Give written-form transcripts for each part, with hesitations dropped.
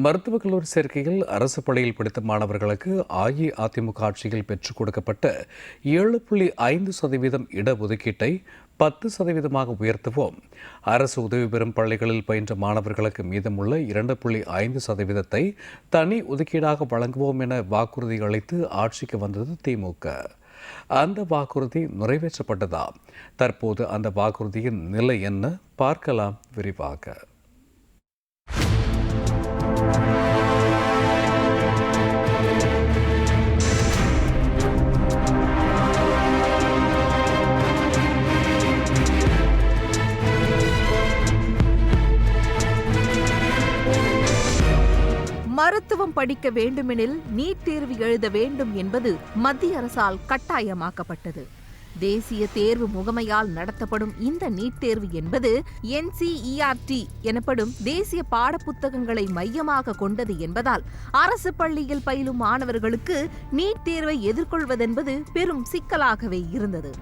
மருத்துவக் கல்லூரி சேர்க்கையில் அரசு பள்ளியில் படித்த மாணவர்களுக்கு அஇஅதிமுக ஆட்சியில் பெற்றுக் கொடுக்கப்பட்ட 7.5% இடஒதுக்கீட்டை 10% உயர்த்துவோம். அரசு உதவி பெறும் பள்ளிகளில் பயின்ற மாணவர்களுக்கு மீதமுள்ள 2.5%ஐ தனி ஒதுக்கீடாக வழங்குவோம் என வாக்குறுதி அளித்து ஆட்சிக்கு வந்தது திமுக. அந்த வாக்குறுதி நிறைவேற்றப்பட்டதா? தற்போது அந்த வாக்குறுதியின் நிலை என்ன? பார்க்கலாம் விரிவாக. மருத்துவம் படிக்க வேண்டுமெனில் நீட் தேர்வு எழுத வேண்டும் என்பது மத்திய அரசால் கட்டாயமாக்கப்பட்டது. தேசிய தேர்வு முகமையால் நடத்தப்படும் இந்த நீட் தேர்வு என்பது NCERT எனப்படும் தேசிய பாடப்புத்தகங்களை மையமாக கொண்டது என்பதால் அரசு பள்ளியில் பயிலும் மாணவர்களுக்கு நீட் தேர்வை எதிர்கொள்வதென்பது பெரும் சிக்கலாகவே இருந்தது.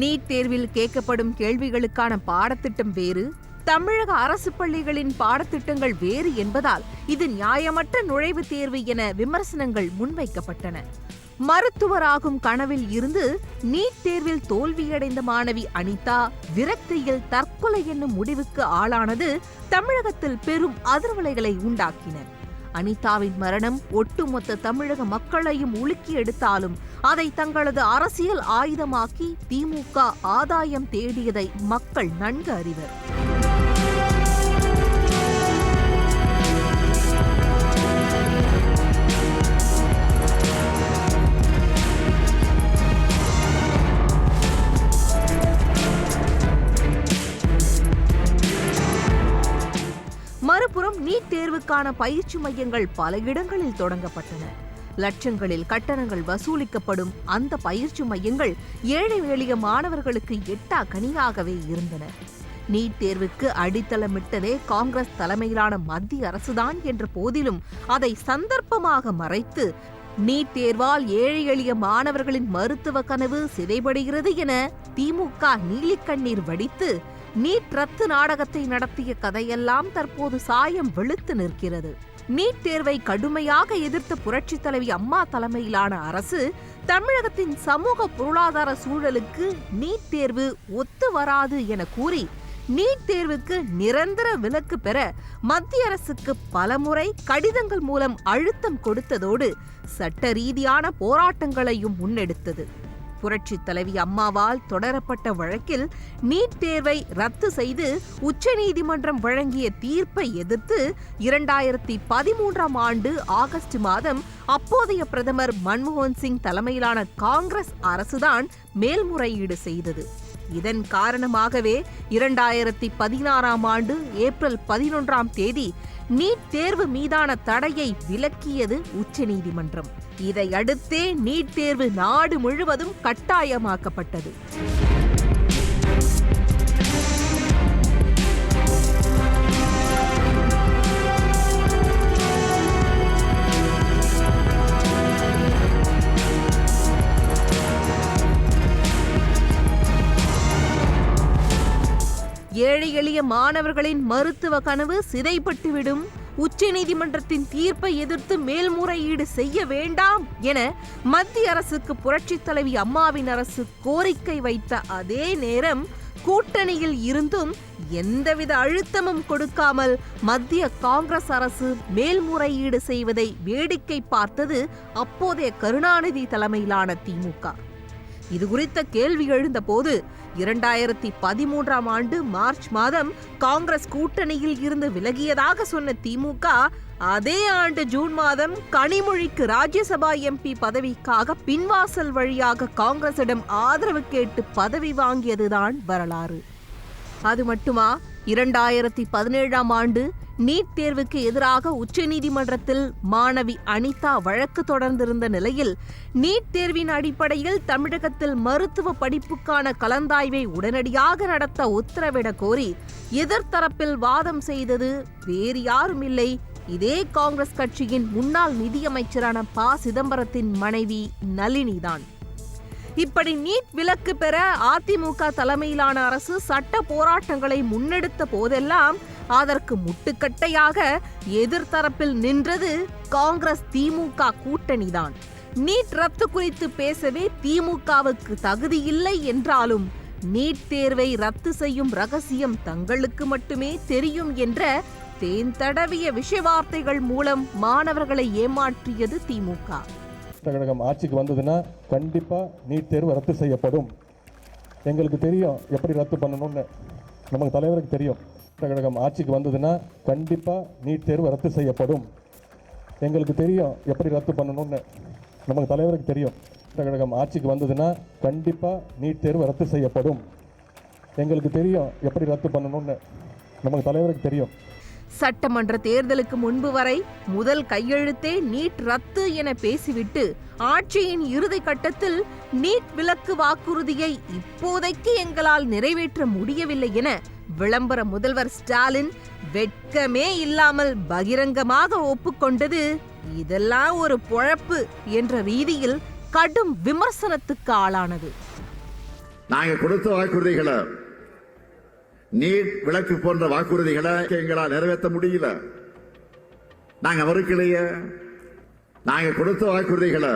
நீட் தேர்வில் கேட்கப்படும் கேள்விகளுக்கான பாடத்திட்டம் வேறு, தமிழக அரசு பள்ளிகளின் பாடத்திட்டங்கள் வேறு என்பதால் இது நியாயமற்ற நுழைவுத் தேர்வு என விமர்சனங்கள் முன்வைக்கப்பட்டன. மருத்துவராகும் கனவில் இருந்து நீட் தேர்வில் தோல்வியடைந்த மாணவி அனிதா விரக்தியில் தற்கொலை என்னும் முடிவுக்கு ஆளானது தமிழகத்தில் பெரும் அதிர்வலைகளை உண்டாக்கின. அனிதாவின் மரணம் ஒட்டுமொத்த தமிழக மக்களையும் உலுக்கி எடுத்தாலும் அதை தங்களது அரசியல் ஆயுதமாக்கி திமுக ஆதாயம் தேடியதை மக்கள் நன்கு அறிவர். மறுபுறம் நீட் தேர்வுக்கான பயிற்சி மையங்கள் பல இடங்களில் தொடங்கப்பட்டன. லட்சங்களில் கட்டணங்கள் வசூலிக்கப்படும் அந்த பயிற்சி மையங்கள் ஏழை எளிய மாணவர்களுக்கு எட்டா கனியாகவே இருந்தன. நீட் தேர்வுக்கு அடித்தளமிட்டதே காங்கிரஸ் தலைமையிலான மத்திய அரசுதான் என்ற போதிலும் அதை சந்தர்ப்பமாக மறைத்து நீட் தேர்வால் ஏழை எளிய மாணவர்களின் மருத்துவ கனவு சிதைபடுகிறது என திமுக நீலிக்கண்ணீர் வடித்து நீட் ரத்து நாடகத்தை நடத்திய கதையெல்லாம் தற்போது சாயம் வெளுத்து நிற்கிறது. நீட் தேர்வை கடுமையாக எதிர்த்த புரட்சித் தலைவி அம்மா தலைமையிலான அரசு தமிழகத்தின் சமூக பொருளாதார சூழலுக்கு நீட் தேர்வு ஒத்து வராது என கூறி நீட் தேர்வுக்கு நிரந்தர விலக்கு பெற மத்திய அரசுக்கு பலமுறை கடிதங்கள் மூலம் அழுத்தம் கொடுத்ததோடு சட்ட ரீதியான போராட்டங்களையும் முன்னெடுத்தது. புரட்சித் தலைவி அம்மாவால் தொடரப்பட்ட வழக்கில் நீட் தேர்வை ரத்து செய்து உச்சநீதிமன்றம் வழங்கிய தீர்ப்பை எதிர்த்து 2013ஆம் ஆண்டு ஆகஸ்ட் மாதம் அப்போதைய பிரதமர் மன்மோகன் சிங் தலைமையிலான காங்கிரஸ் அரசுதான் மேல்முறையீடு செய்தது. இதன் காரணமாகவே 2016ஆம் ஆண்டு ஏப்ரல் 11ஆம் தேதி நீட் தேர்வு மீதான தடையை விலக்கியது உச்சநீதிமன்றம். இதையடுத்தே நீட் தேர்வு நாடு முழுவதும் கட்டாயமாக்கப்பட்டது. ஏழை எளிய மாணவர்களின் மருத்துவ கனவு சிதைப்பட்டுவிடும், உச்சநீதிமன்றத்தின் தீர்ப்பை எதிர்த்து மேல்முறையீடு செய்ய வேண்டாம் என மத்திய அரசுக்கு புரட்சித் தலைவி அம்மாவின் அரசு கோரிக்கை வைத்த அதே நேரம் கூட்டணியில் இருந்தும் எந்தவித அழுத்தமும் கொடுக்காமல் மத்திய காங்கிரஸ் அரசு மேல்முறையீடு செய்வதை வேடிக்கை பார்த்தது அப்போதைய கருணாநிதி தலைமையிலான திமுக. இது குறித்த கேள்வி எழுந்த போது 2013ஆம் ஆண்டு மார்ச் மாதம் காங்கிரஸ் கூட்டணியில் இருந்து விலகியதாக சொன்ன திமுக அதே ஆண்டு ஜூன் மாதம் கனிமொழிக்கு ராஜ்யசபா MP பதவிக்காக பின்வாசல் வழியாக காங்கிரசிடம் ஆதரவு கேட்டு பதவி வாங்கியதுதான் வரலாறு. அது மட்டுமா, 2017ஆம் ஆண்டு நீட் தேர்வுக்கு எதிராக உச்சநீதிமன்றத்தில் மாணவி அனிதா வழக்கு தொடர்ந்திருந்த நிலையில் நீட் தேர்வின் அடிப்படையில் தமிழகத்தில் மருத்துவ படிப்புக்கான கலந்தாய்வை உடனடியாக நடத்த உத்தரவிட கோரி எதிர்த்தரப்பில் வாதம் செய்தது வேறு யாரும் இல்லை, இதே காங்கிரஸ் கட்சியின் முன்னாள் நிதியமைச்சரான ப. சிதம்பரத்தின் மனைவி நளினிதான். இப்படி நீட் விலக்கு பெற அதிமுக தலைமையிலான அரசு சட்ட போராட்டங்களை முன்னெடுத்த போதெல்லாம் அதற்கு முட்டுக்கட்டையாக எதிர்த்தரப்பில் நின்றது காங்கிரஸ் திமுக கூட்டணிதான். நீட் ரத்து குறித்து பேசவே திமுகவுக்கு தகுதியில்லை என்றாலும் நீட் தேர்வை ரத்து செய்யும் ரகசியம் தங்களுக்கு மட்டுமே தெரியும் என்ற தேன் தடவிய விஷவார்த்தைகள் மூலம் மாணவர்களை ஏமாற்றியது திமுக. கழகம் ஆட்சிக்கு வந்ததுன்னா கண்டிப்பா நீட் தேர்வு ரத்து செய்யப்படும். எங்களுக்கு தெரியும் எப்படி ரத்து பண்ணணும்னு, நமக்கு தலைவருக்கு தெரியும். கழகம் ஆட்சிக்கு வந்ததுன்னா கண்டிப்பா நீட் தேர்வு ரத்து செய்யப்படும். எங்களுக்கு தெரியும் எப்படி ரத்து பண்ணணும்னு, நமக்கு தலைவருக்கு தெரியும். கழகம் ஆட்சிக்கு வந்ததுன்னா கண்டிப்பா நீட் தேர்வு ரத்து செய்யப்படும். எங்களுக்கு தெரியும் எப்படி ரத்து பண்ணணும்னு, நமக்கு தலைவருக்கு தெரியும். சட்டமன்ற தேர்தலுக்கு முன்பு வரை முதல் கையெழுத்தே நீட் ரத்து என பேசிவிட்டு ஆட்சியின் இறுதி கட்டத்தில் நீட் விலக்கு வாக்குறுதியை இப்போதைக்கு எங்களால் நிறைவேற்ற முடியவில்லை என விளம்பர முதல்வர் ஸ்டாலின் வெட்கமே இல்லாமல் பகிரங்கமாக ஒப்புக்கொண்டது இதெல்லாம் ஒரு பொழப்பு என்ற ரீதியில் கடும் விமர்சனத்துக்கு ஆளானது. நாங்கள் கொடுத்த வாக்குறுதிகளை, நீட் விலக்கு போன்ற வாக்குறுதிகளை எங்களால் நிறைவேற்ற முடியல. நாங்க மறுக்கலையே. நாங்க கொடுத்த வாக்குறுதிகளை,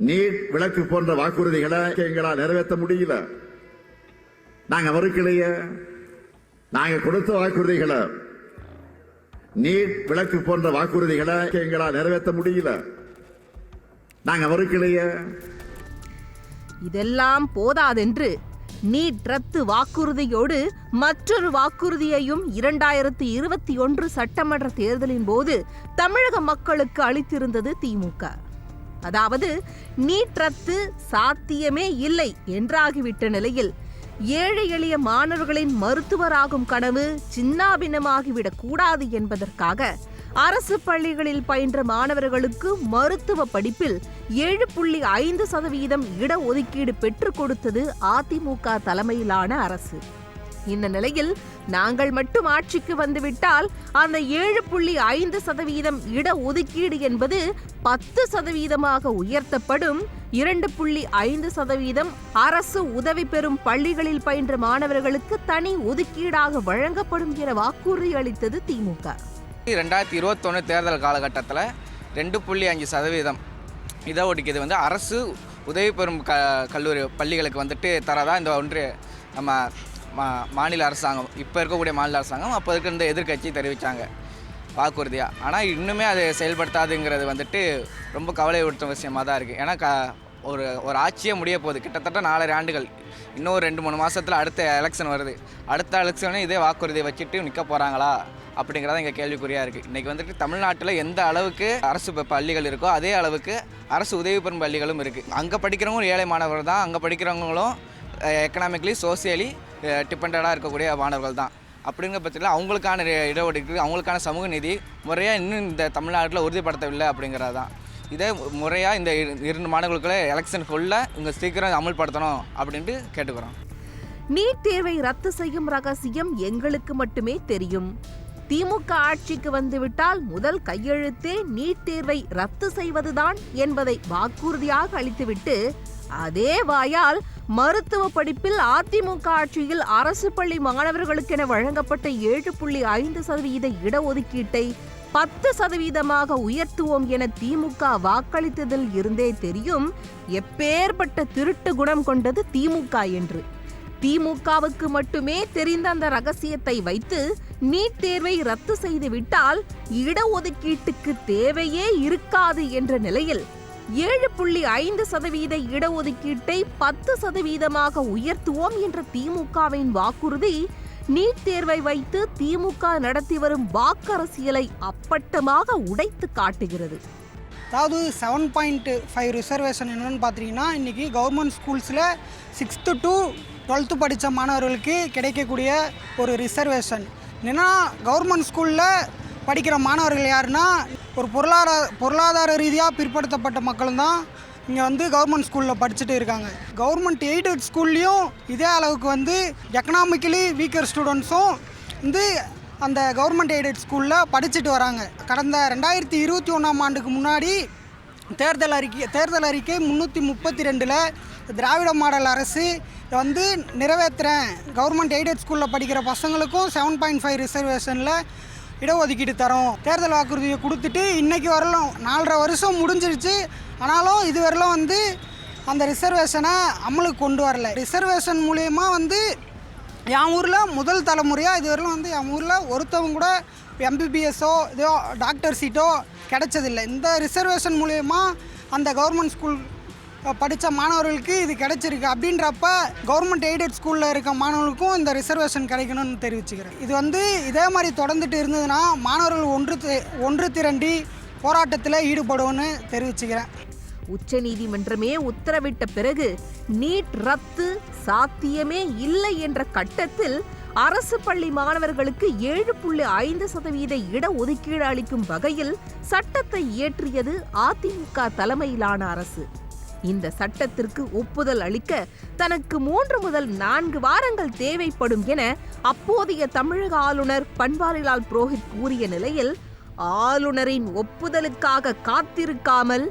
நீட் விலக்கு போன்ற வாக்குறுதிகளை எங்களால் நிறைவேற்ற முடியல. நாங்க மறுக்கலையே. நாங்க கொடுத்த வாக்குறுதிகளை, நீட் விலக்கு போன்ற வாக்குறுதிகளை எங்களால் நிறைவேற்ற முடியல. நாங்க மறுக்கலையே. இதெல்லாம் போதாதென்று நீட் ரத்து வாக்குறுதியோடு மற்றொரு வாக்குறுதியையும் 2021 சட்டமன்ற தேர்தலின் போது தமிழக மக்களுக்கு அளித்திருந்தது திமுக. அதாவது நீட் ரத்து சாத்தியமே இல்லை என்றாகிவிட்ட நிலையில் ஏழை எளிய மாணவர்களின் மருத்துவராகும் கனவு சின்னாபின்னமாகிவிடக் கூடாது என்பதற்காக அரசு பள்ளிகளில் பயின்ற மாணவர்களுக்கு மருத்துவ படிப்பில் 7.5% இடஒதுக்கீடு பெற்றுக் கொடுத்தது அதிமுக தலைமையிலான அரசு. இந்த நிலையில் நாங்கள் மட்டும் ஆட்சிக்கு வந்துவிட்டால் அந்த 7.5% இடஒதுக்கீடு என்பது 10% உயர்த்தப்படும். 2.5% அரசு உதவி பெறும் பள்ளிகளில் பயின்ற மாணவர்களுக்கு தனி ஒதுக்கீடாக வழங்கப்படும் என வாக்குறுதி அளித்தது திமுக. 2021 தேர்தல் காலகட்டத்தில் 2.5% இடஒதுக்கீடு அரசு உதவி பெறும் கல்லூரி பள்ளிகளுக்கு தரதா இந்த நம்ம மாநில அரசாங்கம், இப்போ இருக்கக்கூடிய மாநில அரசாங்கம் அப்போ இருக்க எதிர்க்கட்சி தெரிவித்தாங்க வாக்குறுதியாக. ஆனால் இன்னுமே அது செயல்படுத்தாதுங்கிறது ரொம்ப கவலை ஊட்டும் விஷயமாக தான் இருக்குது. ஏன்னா ஒரு ஆட்சியே முடிய போகுது, கிட்டத்தட்ட 4 ஆண்டுகள். இன்னும் 2-3 மாதத்தில் அடுத்த எலெக்ஷன் வருது. அடுத்த எலெக்ஷனே இதே வாக்குறுதியை வச்சுட்டு நிற்க போகிறாங்களா அப்படிங்கிறத இங்கே கேள்விக்குறியாக இருக்குது. இன்றைக்கி தமிழ்நாட்டில் எந்த அளவுக்கு அரசு பள்ளிகள் இருக்கோ அதே அளவுக்கு அரசு உதவி பெறும் பள்ளிகளும் இருக்குது. அங்கே படிக்கிறவங்களும் ஏழை மாணவர்கள் தான், அங்கே படிக்கிறவங்களும் எக்கனாமிக்கலி சோசியலி டிபெண்டடாக இருக்கக்கூடிய மாணவர்கள் தான். அப்படிங்கிற பட்சத்தில் அவங்களுக்கான இடஒதுக்கீடு, அவங்களுக்கான சமூக நீதி முறையாக இன்னும் இந்த தமிழ்நாட்டில் உறுதிப்படுத்தவில்லை அப்படிங்கிறது தான். இதே முறையாக இந்த 2 மாணவர்களுக்குள்ள எலெக்ஷனுக்குள்ள இங்கே சீக்கிரம் அமல்படுத்தணும் அப்படின்ட்டு கேட்டுக்கிறோம். நீட் தேர்வை ரத்து செய்யும் ரகசியம் எங்களுக்கு மட்டுமே தெரியும். திமுக ஆட்சிக்கு வந்துவிட்டால் முதல் கையெழுத்தே நீட் தேர்வை ரத்து செய்வதுதான் என்பதை வாக்குறுதியாக அளித்துவிட்டு அதே வாயால் மருத்துவ படிப்பில் அதிமுக ஆட்சியில் அரசு பள்ளி மாணவர்களுக்கென வழங்கப்பட்ட 7.5% இடஒதுக்கீட்டை 10% உயர்த்துவோம் என திமுக வாக்களித்ததில் இருந்தே தெரியும் எப்பேற்பட்ட திருட்டு குணம் கொண்டது திமுக என்று. திமுகவுக்கு மட்டுமே தெரிந்த அந்த ரகசியத்தை வைத்து நீட் தேர்வை ரத்து செய்து விட்டால் இடஒதுக்கீட்டுக்கு தேவையே இருக்காது என்ற நிலையில் 7.5% இடஒதுக்கீட்டை 10% உயர்த்துவோம் என்ற திமுகவின் வாக்குறுதி நீட் தேர்வை வைத்து திமுக நடத்தி வரும் வாக்கரசியலை அப்பட்டமாக உடைத்து காட்டுகிறது. அதாவது 7.5 ரிசர்வேஷன் என்னென்னு பார்த்தீங்கன்னா, இன்றைக்கி கவர்மெண்ட் ஸ்கூல்ஸில் 6th to 12th படித்த மாணவர்களுக்கு கிடைக்கக்கூடிய ஒரு ரிசர்வேஷன். என்னென்னா கவர்மெண்ட் ஸ்கூலில் படிக்கிற மாணவர்கள் யாருன்னா ஒரு பொருளாதார ரீதியாக பிற்படுத்தப்பட்ட மக்களும் தான் இங்கே கவர்மெண்ட் ஸ்கூலில் படிச்சுட்டு இருக்காங்க. கவர்மெண்ட் எய்டட் ஸ்கூல்லையும் இதே அளவுக்கு எக்கனாமிக்கலி வீக்கர் ஸ்டூடெண்ட்ஸும் அந்த கவர்மெண்ட் எய்டட் ஸ்கூலில் படிச்சுட்டு வராங்க. கடந்த 2021 ஆண்டுக்கு முன்னாடி தேர்தல் அறிக்கை 332 திராவிட மாடல் அரசு வந்து நிறைவேற்றுறேன், கவர்மெண்ட் எய்டட் ஸ்கூலில் படிக்கிற பசங்களுக்கும் 7.5 ரிசர்வேஷனில் இடஒதுக்கீடு தரோம், தேர்தல் வாக்குறுதியை கொடுத்துட்டு இன்றைக்கி வரலாம் 4.5 வருஷம் முடிஞ்சிருச்சு. ஆனாலும் இது வரலாம் வந்து அந்த ரிசர்வேஷனை அமலுக்கு கொண்டு வரல. ரிசர்வேஷன் மூலயமா வந்து என் ஊரில் முதல் தலைமுறையாக இது வரலாம் வந்து என் ஊரில் ஒருத்தவங்க கூட எம்பிபிஎஸ்ஸோ இதோ டாக்டர் சீட்டோ கிடைச்சதில்லை. இந்த ரிசர்வேஷன் மூலயமா அந்த கவர்மெண்ட் ஸ்கூல் படித்த மாணவர்களுக்கு இது கிடைச்சிருக்கு. அப்படின்றப்ப கவர்மெண்ட் எய்டட் ஸ்கூலில் இருக்க மாணவர்களுக்கும் இந்த ரிசர்வேஷன் கிடைக்கணும்னு தெரிவிச்சுக்கிறேன். இது வந்து இதே மாதிரி தொடர்ந்துட்டு இருந்ததுன்னா மாணவர்கள் ஒன்று திரண்டி போராட்டத்தில் ஈடுபடுவோன்னு தெரிவிச்சுக்கிறேன். உச்சநீதிமன்றமே உத்தரவிட்ட பிறகு நீட் ரத்து சாத்தியமே இல்லை என்ற கட்டத்தில் அரசு பள்ளி மாணவர்களுக்கு 7.5% இடஒதுக்கீடு அளிக்கும் வகையில் சட்டத்தை இயற்றியது அதிமுக தலைமையிலான அரசு. இந்த சட்டத்திற்கு ஒப்புதல் அளிக்க தனக்கு 3 முதல் 4 வாரங்கள் தேவைப்படும் என அப்போதைய தமிழக ஆளுநர் பன்வாரிலால் புரோஹித் கூறிய நிலையில் ஆளுநரின் ஒப்புதலுக்காக காத்திருக்காமல்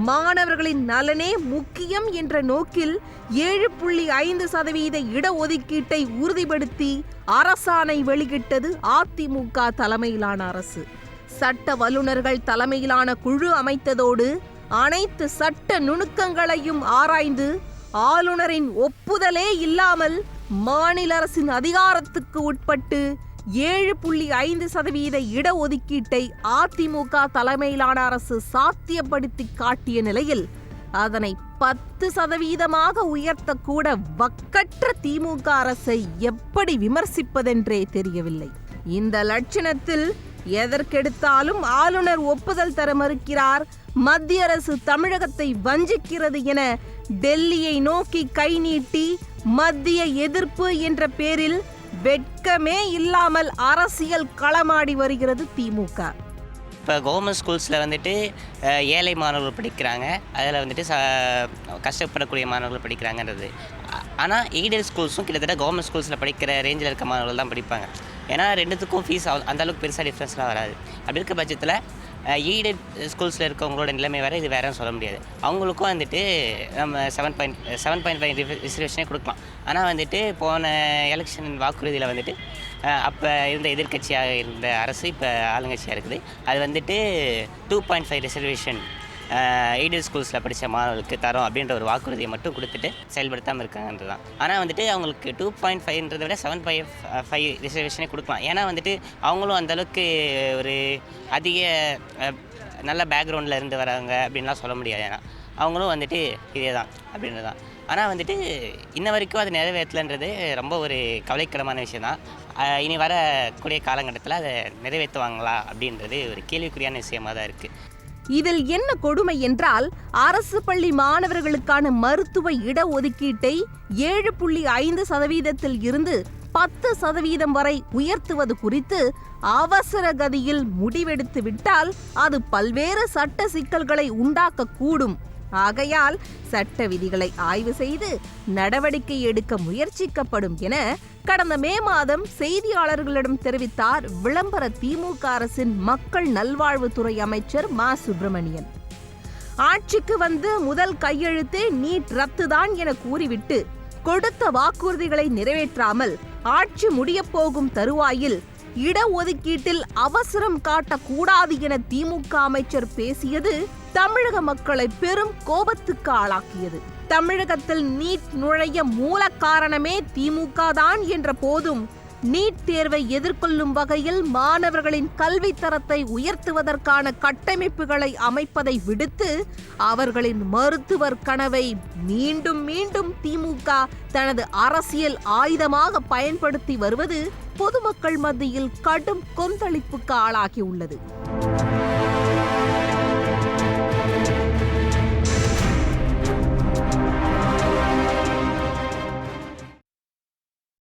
மாணவர்களின் நலனே முக்கியம் என்ற நோக்கில் 7.5% இடஒதுக்கீட்டை உறுதிப்படுத்தி அரசாணை வெளியிட்டது அதிமுக தலைமையிலான அரசு. சட்ட வல்லுநர்கள் தலைமையிலான குழு அமைத்ததோடு அனைத்து சட்ட நுணுக்கங்களையும் ஆராய்ந்து ஆளுநரின் ஒப்புதலே இல்லாமல் மாநில அரசின் அதிகாரத்துக்கு உட்பட்டு 7.5% இடஒதுக்கீட்டை அதிமுக தலைமையிலான அரசு சாத்தியப்படுத்தி காட்டிய நிலையில் அதனை 10% உயர்த்தக்கூட வக்கற்ற திமுக அரசை எப்படி விமர்சிப்பதென்றே தெரியவில்லை. இந்த லட்சணத்தில் எதற்கெடுத்தாலும் ஆளுநர் ஒப்புதல் தர மறுக்கிறார், மத்திய அரசு தமிழகத்தை வஞ்சிக்கிறது என டெல்லியை நோக்கி கை நீட்டி மத்திய எதிர்ப்பு என்ற பேரில் வெட்கமே இல்லாமல் அரசியல் களமாடி வருகிறது திமுக. இப்போ கவர்மெண்ட் ஸ்கூல்ஸில் வந்துட்டு ஏழை மாணவர்கள் படிக்கிறாங்க, அதில் வந்துட்டு கஷ்டப்படக்கூடிய மாணவர்கள் படிக்கிறாங்கன்றது. ஆனால் எய்டட் ஸ்கூல்ஸும் கிட்டத்தட்ட கவர்மெண்ட் ஸ்கூல்ஸில் படிக்கிற ரேஞ்சில் இருக்க மாணவர்கள் தான் படிப்பாங்க. ஏன்னா ரெண்டுத்துக்கும் ஃபீஸ் அந்தளவுக்கு பெருசாக டிஃப்ரென்ஸ்லாம் வராது. அப்படி இருக்க பட்சத்தில் எய்டட் ஸ்கூல்ஸில் இருக்கவங்களோட நிலைமை வேறு, இது வேறுன்னு சொல்ல முடியாது. அவங்களுக்கும் வந்துட்டு நம்ம 7.5 ரிசர்வேஷனே கொடுக்கலாம். ஆனால் வந்துட்டு போன எலெக்ஷன் வாக்குறுதியில் வந்துட்டு அப்போ இருந்த எதிர்கட்சியாக இருந்த அரசு இப்போ ஆளுங்கட்சியாக இருக்குது. அது வந்துட்டு 2.5 ரிசர்வேஷன் எய்டட் ஸ்கூல்ஸில் படித்த மாணவர்களுக்கு தரோம் அப்படின்ற ஒரு வாக்குறுதியை மட்டும் கொடுத்துட்டு செயல்படுத்தாமல் இருக்காங்கன்றது தான். ஆனால் வந்துட்டு அவங்களுக்கு 2.5ன்றதை விட 7.5 ரிசர்வேஷனே கொடுக்கலாம். ஏன்னா வந்துட்டு அவங்களும் அந்தளவுக்கு ஒரு அதிக நல்ல பேக்ரவுண்டில் இருந்து வராங்க அப்படின்லாம் சொல்ல முடியாது. ஏன்னா அவங்களும் வந்துட்டு இதே தான் அப்படின்றது தான். ஆனால் வந்துட்டு இன்ன வரைக்கும் அது நிறைவேற்றலைன்றது ரொம்ப ஒரு கவலைக்கிடமான விஷயம் தான். இனி வரக்கூடிய காலகட்டத்தில் அதை நிறைவேற்றுவாங்களா அப்படின்றது ஒரு கேள்விக்குறியான விஷயமாக தான் இருக்குது. இதில் என்ன கொடுமை என்றால், அரசு பள்ளி மாணவர்களுக்கான மருத்துவ இடஒதுக்கீட்டை 7.5% இருந்து 10% வரை உயர்த்துவது குறித்து அவசர கதியில் முடிவெடுத்து விட்டால் அது பல்வேறு சட்ட சிக்கல்களை உண்டாக்கக்கூடும். ஆகையால் சட்ட விதிகளை ஆய்வு செய்து நடவடிக்கை எடுக்க முயற்சிக்கப்படும் என கடந்த மே மாதம் செய்தியாளர்களிடம் தெரிவித்தார் விளம்பர திமுக அரசின் மக்கள் நல்வாழ்வுத்துறை அமைச்சர் மா சுப்பிரமணியன். ஆட்சிக்கு வந்து முதல் கையெழுத்தே நீட் ரத்துதான் என கூறிவிட்டு கொடுத்த வாக்குறுதிகளை நிறைவேற்றாமல் ஆட்சி முடியப் போகும் தருவாயில் இடஒதுக்கீட்டில் அவசரம் காட்டக்கூடாது என திமுக அமைச்சர் பேசியது தமிழக மக்களை பெரும் கோபத்துக்கு ஆளாக்கியது. தமிழகத்தில் நீட் நுழைய மூல காரணமே திமுக தான் என்ற போதும் நீட் தேர்வை எதிர்கொள்ளும் வகையில் மாணவர்களின் கல்வி தரத்தை உயர்த்துவதற்கான கட்டமைப்புகளை அமைப்பதை விடுத்து அவர்களின் மருத்துவர் கனவை மீண்டும் மீண்டும் திமுக தனது அரசியல் ஆயுதமாக பயன்படுத்தி வருவது பொதுமக்கள் மத்தியில் கடும் கொந்தளிப்புக்கு ஆளாகியுள்ளது.